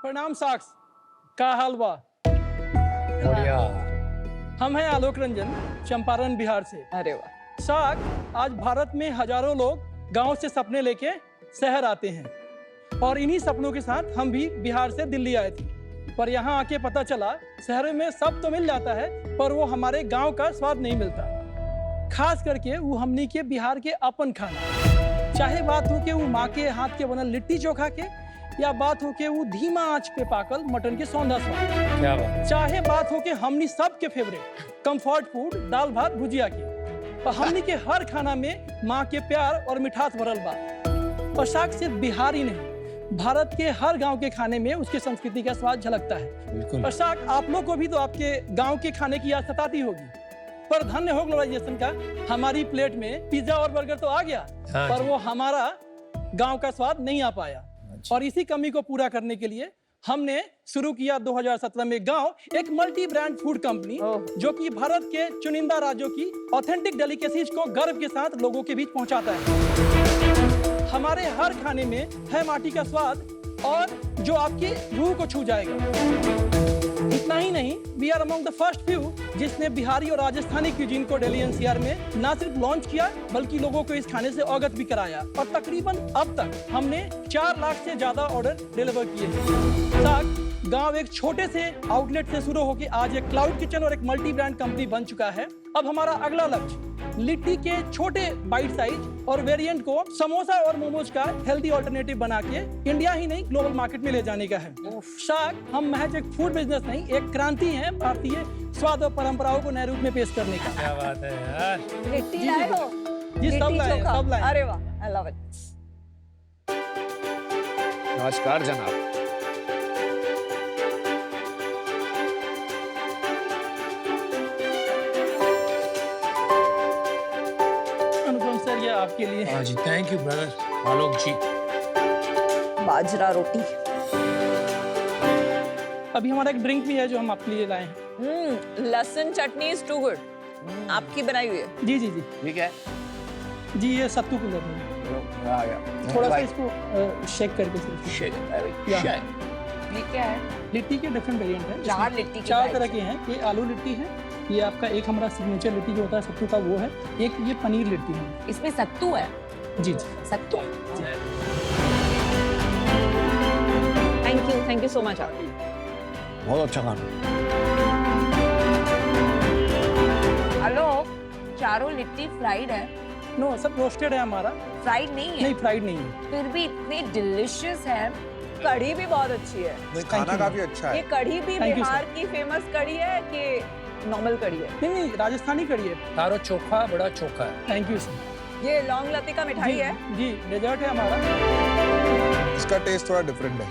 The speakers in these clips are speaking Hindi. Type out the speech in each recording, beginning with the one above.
प्रणाम साक्ष, का हाल बा? बढ़िया। हम हैं आलोक रंजन, चंपारण बिहार से। अरे वाह। साक्ष, आज भारत में हजारों लोग गांव से सपने लेके शहर आते हैं और इन्हीं सपनों के साथ हम भी बिहार से दिल्ली आए थे। पर यहाँ आके पता चला शहर में सब तो मिल जाता है पर वो हमारे गांव का स्वाद नहीं मिलता। खास करके वो हमनी के बिहार के अपन खाना, चाहे बात हो के वो माँ के हाथ के बनल लिट्टी चोखा के या बात हो के वो धीमा आंच पे पाकल मटन के सौंधा स्वाद, क्या बात। चाहे बात हो के हमनी सब के फेवरेट कंफर्ट फूड दाल भात भुजिया के, और हमनी के हर खाना में माँ के प्यार और मिठास भरल बा। और साग सिर्फ बिहार ही नहीं, भारत के हर गांव के खाने में उसकी संस्कृति का स्वाद झलकता है। बिल्कुल। और साग, आप लोग को भी तो आपके गांव के खाने की याद सताती होगी, पर धन्य हो ग्लोबलाइजेशन का, हमारी प्लेट में पिज्जा और बर्गर तो आ गया, हाँ पर जी। वो हमारा गांव का स्वाद नहीं आ पाया। और इसी कमी को पूरा करने के लिए हमने शुरू किया 2017 में गांव एक मल्टी ब्रांड फूड कंपनी, जो कि भारत के चुनिंदा राज्यों की ऑथेंटिक डेलिकेसीज को गर्व के साथ लोगों के बीच पहुंचाता है। हमारे हर खाने में है माटी का स्वाद और जो आपकी रूह को छू जाएगा। इतना ही नहीं, we are among the first few जिसने बिहारी और राजस्थानी क्यूजीन को दिल्ली एनसीआर में ना सिर्फ लॉन्च किया बल्कि लोगों को इस खाने से अवगत भी कराया। और तकरीबन अब तक हमने 4 लाख से ज्यादा ऑर्डर डिलीवर किए हैं। साथ गांव एक छोटे से आउटलेट से शुरू होकर आज एक क्लाउड किचन और एक मल्टी ब्रांड कंपनी बन चुका है। अब हमारा अगला लक्ष्य लिट्टी के छोटे बाइट साइज और वेरिएंट को समोसा और मोमोज का हेल्दी ऑल्टरनेटिव बना के इंडिया ही नहीं ग्लोबल मार्केट में ले जाने का है। शायद हम महज एक फूड बिजनेस नहीं, एक क्रांति है भारतीय स्वाद और परंपराओं को नए रूप में पेश करने का। क्या बात है यार। लिट्टी जी, लाए हो? जी, सब लिट्टी लाए, चोखा? सब लाए। अरे वाह, आई लव इट। नमस्कार जनाब। अनुपम सर, ये आपके लिए। हाँ जी, थैंक यू ब्रदर आलोक जी। बाजरा रोटी। अभी हमारा एक ड्रिंक भी है जो हम आपके लिए लाए हैं। लहसुन चटनी इज टू गुड। आपकी बनाई हुई है? जी जी जी ठीक है। जी, ये सत्तू कूलर में आ गया। थोड़ा सा इसको शेक करके सिर्फ। या। ये क्या है? लिट्टी के डिफरेंट वेरिएंट हैं। 4 लिट्टी की 4 बाइट। तरह के हैं। ये आलू लिट्टी है, ये आपका एक हमारा सिग्नेचर लिट्टी जो होता है सत्तू का वो है, एक ये पनीर लिट्टी है। इसमें सत्तू है? जी जी। Sattu. Thank you so much. बहुत अच्छा खाना। हेलो, चारों लिट्टी फ्राइड है? नो, सब रोस्टेड है हमारा। फ्राइड नहीं है? नहीं, फ्राइड नहीं है। फिर भी इतने डिलिशियस है। कढ़ी भी बहुत अच्छी है। खाना काफी अच्छा ये है। कढ़ी भी Thank you, बिहार की फेमस कढ़ी है कि नॉर्मल कढ़ी है? नहीं नहीं, राजस्थानी कढ़ी है। तारो चोखा बड़ा चोखा है। Thank you sir. ये लौंग लती का मिठाई जी, है? जी, डेजर्ट है हमारा। इसका टेस्ट थोड़ा डिफरेंट है।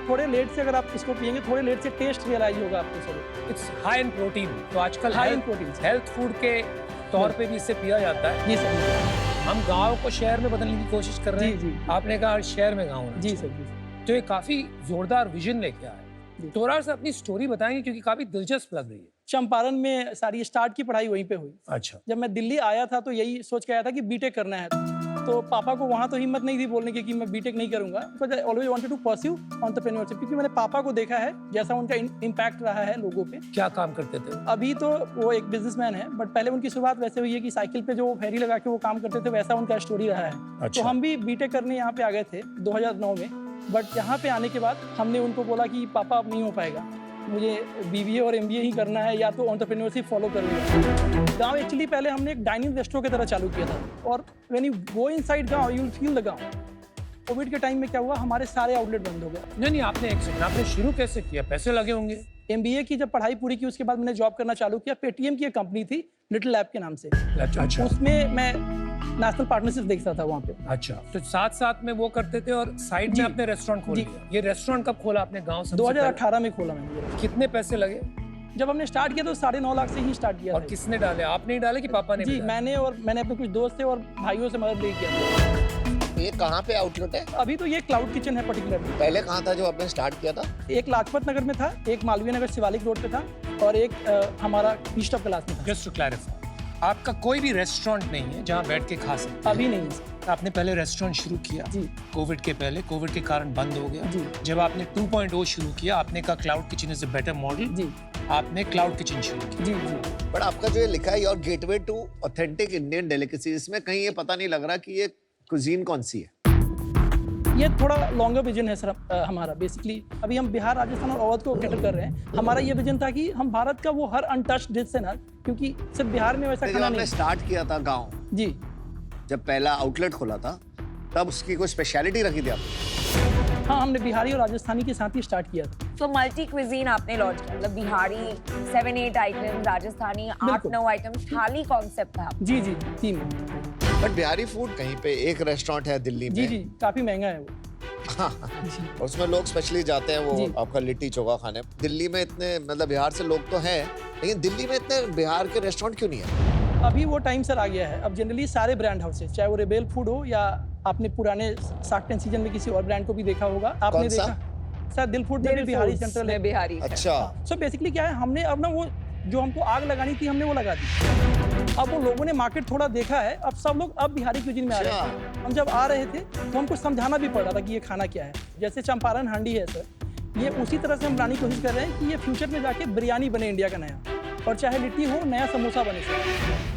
थोड़े लेट से अगर आप इसको पियेंगे, थोड़े लेट से टेस्ट रियलाइज होगा आपको sir. It's high in protein. तो आजकल high in protein. Health food के तौर पे भी इससे पिया जाता है। जी सर। हम गांव को शहर में बदलने की कोशिश कर रहे हैं। जी, जी। आपने कहा हर शहर में गाँव होना जी चाहिए। सर, जी सर। तो ये काफी जोरदार विजन लेके आया जी। है। थोड़ा सा अपनी स्टोरी बताएंगे क्योंकि काफी दिलचस्प लग रही है। चंपारण में सारी स्टार्ट की पढ़ाई वहीं पे हुई। अच्छा। जब मैं दिल्ली आया था तो यही सोच के आया था कि बीटेक करना है, तो पापा को वहाँ तो हिम्मत नहीं थी बोलने की कि मैं बीटेक नहीं करूंगा, because I always wanted to pursue entrepreneurship, क्योंकि मैंने पापा को देखा है जैसा उनका इम्पैक्ट रहा है लोगों पे। क्या काम करते थे? अभी तो वो एक बिजनेसमैन है, बट पहले उनकी शुरुआत वैसे हुई है कि साइकिल पे जो फेरी लगा के वो काम करते थे, वैसा उनका स्टोरी रहा है। अच्छा। तो हम भी बीटेक करने यहाँ पे आ गए थे 2009 में, बट यहाँ पे आने के बाद हमने उनको बोला कि पापा अब नहीं हो पाएगा, मुझे बीबीए और एमबीए ही करना है या तो एंटरप्रेन्योरशिप फॉलो कर लूँगा। गांव एक्चुअली पहले हमने एक डाइनिंग रेस्टोरेंट की तरह चालू किया था, और व्हेन यू गो इनसाइड गांव यू विल फील द गांव। कोविड के टाइम में क्या हुआ, हमारे सारे आउटलेट बंद हो गए। नहीं, आपने एक सेकंड, आपने शुरू कैसे किया? पैसे लगे होंगे। एमबीए की जब पढ़ाई पूरी की उसके बाद मैंने जॉब करना चालू किया। पेटीएम की एक कंपनी थी लिटिल लैब के नाम से। अच्छा। उसमें मैं नेशनल पार्टनरशिप देखता था वहाँ पे। अच्छा, तो साथ साथ में वो करते थे और साइड जी। में अपने रेस्टोरेंट खोल जी। लिया। ये रेस्टोरेंट कब खोला आपने गांव से? 2018 में खोला मैंने। कितने पैसे लगे? जब हमने स्टार्ट किया तो 9.5 लाख से ही स्टार्ट किया और था। किसने डाले? आपने ही डाले कि पापा ने? जी, भी डाले? मैंने अपने कुछ दोस्त थे और भाइयों से मदद ले किया था। ये कहाँ पे आउटलेट है? अभी तो ये क्लाउड किचन है पर्टिकुलरली। पहले कहाँ था जो आपने स्टार्ट किया था? एक लाजपत नगर में था, एक मालवीय नगर शिवालिक रोड पे था, और एक हमारा ईस्ट ऑफ कैलाश में था। जस्ट टू क्लैरिफाई, आपका कोई भी रेस्टोरेंट नहीं है जहाँ बैठ के खा सकते हैं। अभी नहीं है सर। आपने पहले रेस्टोरेंट शुरू किया जी। कोविड के पहले, कोविड के कारण बंद हो गया। जी। जब आपने 2.0 शुरू किया, आपने कहा cloud kitchen is a better model, जी आपने क्लाउड किचन शुरू किया। जी जी बट आपका जो ये लिखा है your gateway to authentic Indian delicacy, इसमें कहीं ये पता नहीं लग रहा कि ये कुजीन कौन सी है। ये थोड़ा लॉन्गर विजन है सर हमारा। बेसिकली अभी हम बिहार, राजस्थान और अवध को कैटर कर रहे हैं। हमारा ये विजन था कि हम भारत का वो हर अनटच्ड डिश है ना, क्योंकि सिर्फ बिहार में वैसा जब खाना आपने नहीं। स्टार्ट किया था गांव, जी जब पहला आउटलेट खोला था, तब उसकी कोई स्पेशलिटी रखी थी आपने? हाँ, हमने बिहारी और राजस्थानी के साथ ही स्टार्ट किया था। तो मल्टी क्विजीन आपने लॉन्च किया, मतलब बिहारी 7-8 आइटम, राजस्थानी 8-9 आइटम, थाली कॉन्सेप्ट था। जी जी थीम। बट बिहारी फूड कहीं पे एक रेस्टोरेंट है दिल्ली में। जी जी काफी महंगा है वो। और उसमें लोग स्पेशली जाते हैं वो जी। आपका लिट्टी चोखा खाने। दिल्ली में इतने मतलब बिहार से लोग तो हैं, लेकिन दिल्ली में इतने बिहार के रेस्टोरेंट क्यों नहीं है? अभी वो टाइम सर आ गया है। अब जनरली सारे ब्रांड हाउसेस, चाहे वो रेबेल फूड हो या आपने पुराने शार्क टैंक सीजन में किसी और ब्रांड को भी देखा होगा। आपने कौन सा? देखा सर, दिल फूड में भी बिहारी सेंट्रल है। बिहारी अच्छा। सो बेसिकली क्या है, हमने अब ना वो जो हमको आग लगानी थी हमने वो लगा दी। अब वो लोगों ने मार्केट थोड़ा देखा है, अब सब लोग अब बिहारी क्यूजिन में आ रहे हैं। हम जब आ रहे थे तो हमको समझाना भी पड़ रहा था कि ये खाना क्या है। जैसे चंपारण हांडी है सर, ये उसी तरह से हम बनाने की कोशिश कर रहे हैं कि ये फ्यूचर में जाके बिरयानी बने इंडिया का नया, और चाहे लिट्टी हो नया समोसा बने सर।